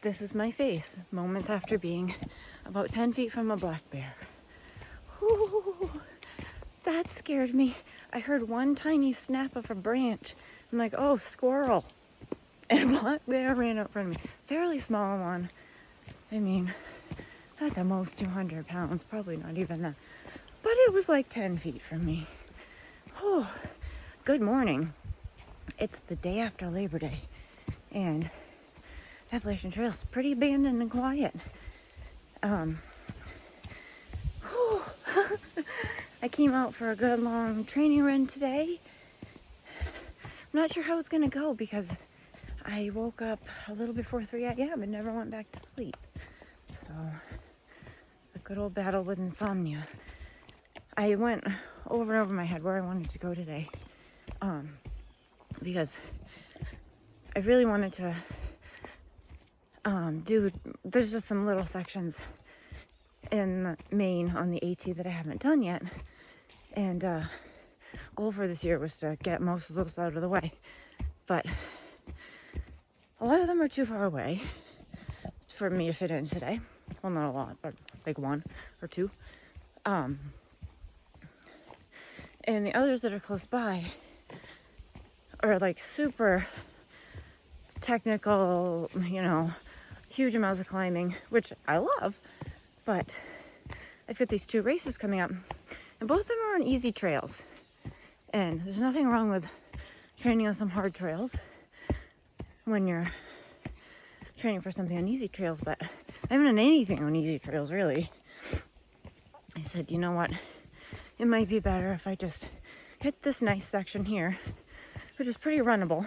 This is my face, moments after being about 10 feet from a black bear. Whew, that scared me. I heard one tiny snap of a branch. I'm like, oh, squirrel. And a black bear ran up in front of me. Fairly small one. I mean, at the most 200 pounds, probably not even that. But it was like 10 feet from me. Whew. Good morning. It's the day after Labor Day. And Appalachian Trail is pretty abandoned and quiet. I came out for a good long training run today. I'm not sure how it's going to go because I woke up a little before 3 a.m. and never went back to sleep. So, a good old battle with insomnia. I went over and over my head where I wanted to go today. Because I really wanted to there's just some little sections in Maine on the AT that I haven't done yet. And goal for this year was to get most of those out of the way. But a lot of them are too far away for me to fit in today. Well, not a lot, but like one or two. And the others that are close by are like super technical, huge amounts of climbing, which I love, but I've got these two races coming up, and both of them are on easy trails, and there's nothing wrong with training on some hard trails when you're training for something on easy trails, but I haven't done anything on easy trails, really. I said, you know what, it might be better if I just hit this nice section here, which is pretty runnable.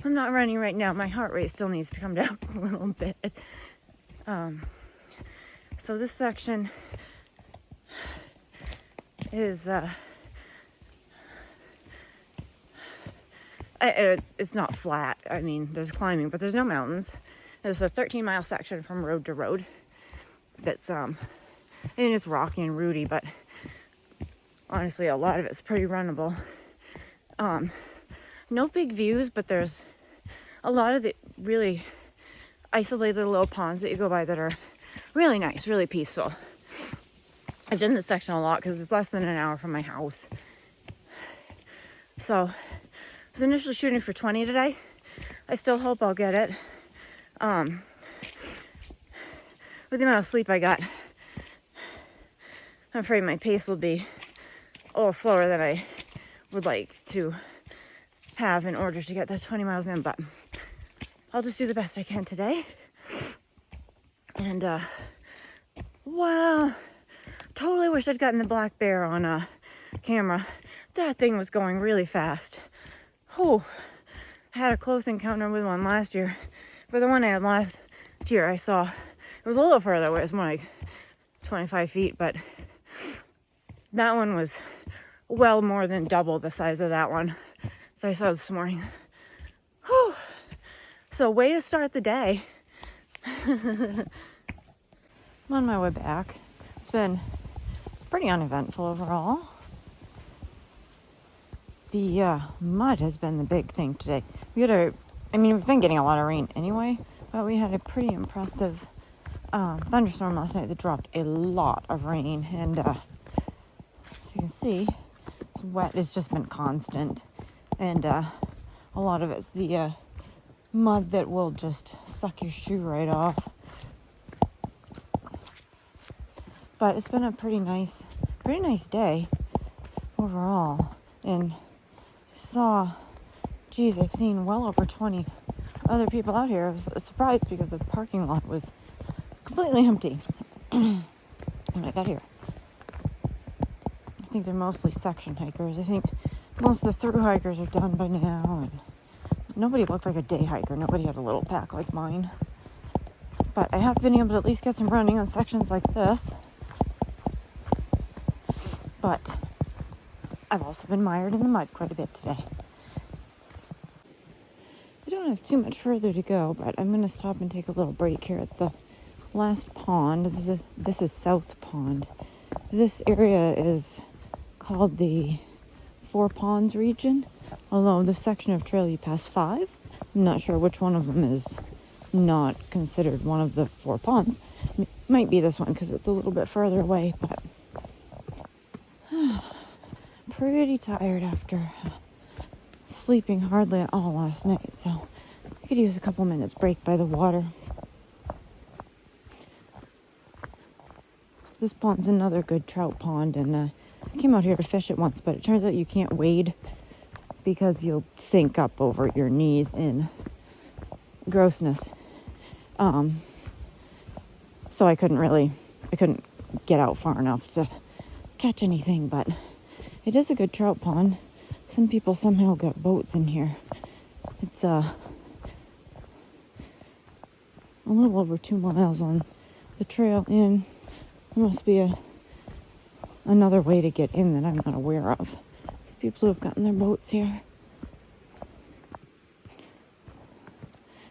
I'm not running right now. My heart rate still needs to come down a little bit. So this section is it's not flat. I mean, there's climbing, but there's no mountains. There's a 13-mile section from road to road that's and it's rocky and rooty, but honestly, a lot of it's pretty runnable. No big views, but there's a lot of the really isolated little ponds that you go by that are really nice, really peaceful. I've done this section a lot because it's less than an hour from my house. So I was initially shooting for 20 today. I still hope I'll get it. With the amount of sleep I got, I'm afraid my pace will be a little slower than I would like to have in order to get that 20 miles in, but I'll just do the best I can today. And wow, totally wish I'd gotten the black bear on camera. That thing was going really fast. I had a close encounter with one last year, but the one I had last year I saw, it was a little further away. It was more like 25 feet, but that one was well more than double the size of that one that I saw this morning. So way to start the day. I'm on my way back. It's been pretty uneventful overall. The mud has been the big thing today. We've been getting a lot of rain anyway, but we had a pretty impressive thunderstorm last night that dropped a lot of rain, and as you can see, it's wet. It's just been constant, and a lot of it's the mud that will just suck your shoe right off. But it's been a pretty nice day overall, and I've seen well over 20 other people out here. I was surprised because the parking lot was completely empty when I got here. I think they're mostly section hikers. I think most of the through hikers are done by now, and nobody looked like a day hiker. Nobody had a little pack like mine. But I have been able to at least get some running on sections like this. But I've also been mired in the mud quite a bit today. I don't have too much further to go, but I'm going to stop and take a little break here at the last pond. This is South Pond. This area is called the Four Ponds region, although the section of trail you pass 5. I'm not sure which one of them is not considered one of the 4 ponds. Might be this one because it's a little bit further away, but pretty tired after sleeping hardly at all last night, so I could use a couple minutes break by the water. This pond's another good trout pond, and I came out here to fish it once, but it turns out you can't wade because you'll sink up over your knees in grossness. So I couldn't get out far enough to catch anything, but it is a good trout pond. Some people somehow got boats in here. It's a little over 2 miles on the trail in. There must be another way to get in that I'm not aware of. People who have gotten their boats here.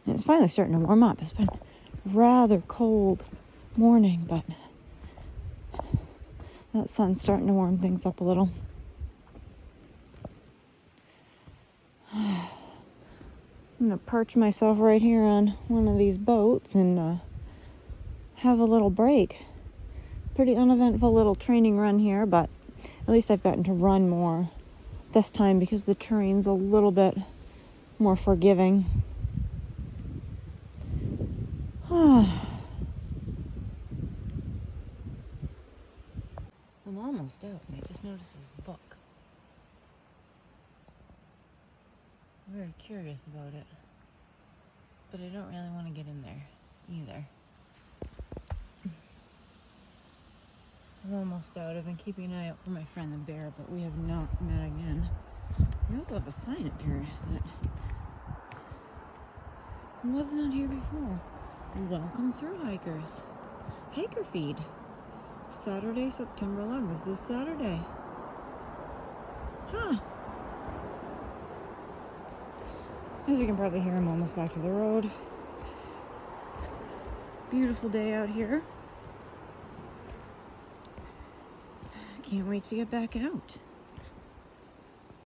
And it's finally starting to warm up. It's been rather cold morning, but that sun's starting to warm things up a little. I'm going to perch myself right here on one of these boats and have a little break. Pretty uneventful little training run here, but at least I've gotten to run more this time because the terrain's a little bit more forgiving. I'm almost out, and I just noticed this book. I'm very curious about it, but I don't really want to get in there either. I'm almost out. I've been keeping an eye out for my friend the bear, but we have not met again. We also have a sign up here that was not here before. Welcome through, hikers. Hiker feed. Saturday, September 11th. This Saturday. Huh. As you can probably hear, I'm almost back to the road. Beautiful day out here. Can't wait to get back out.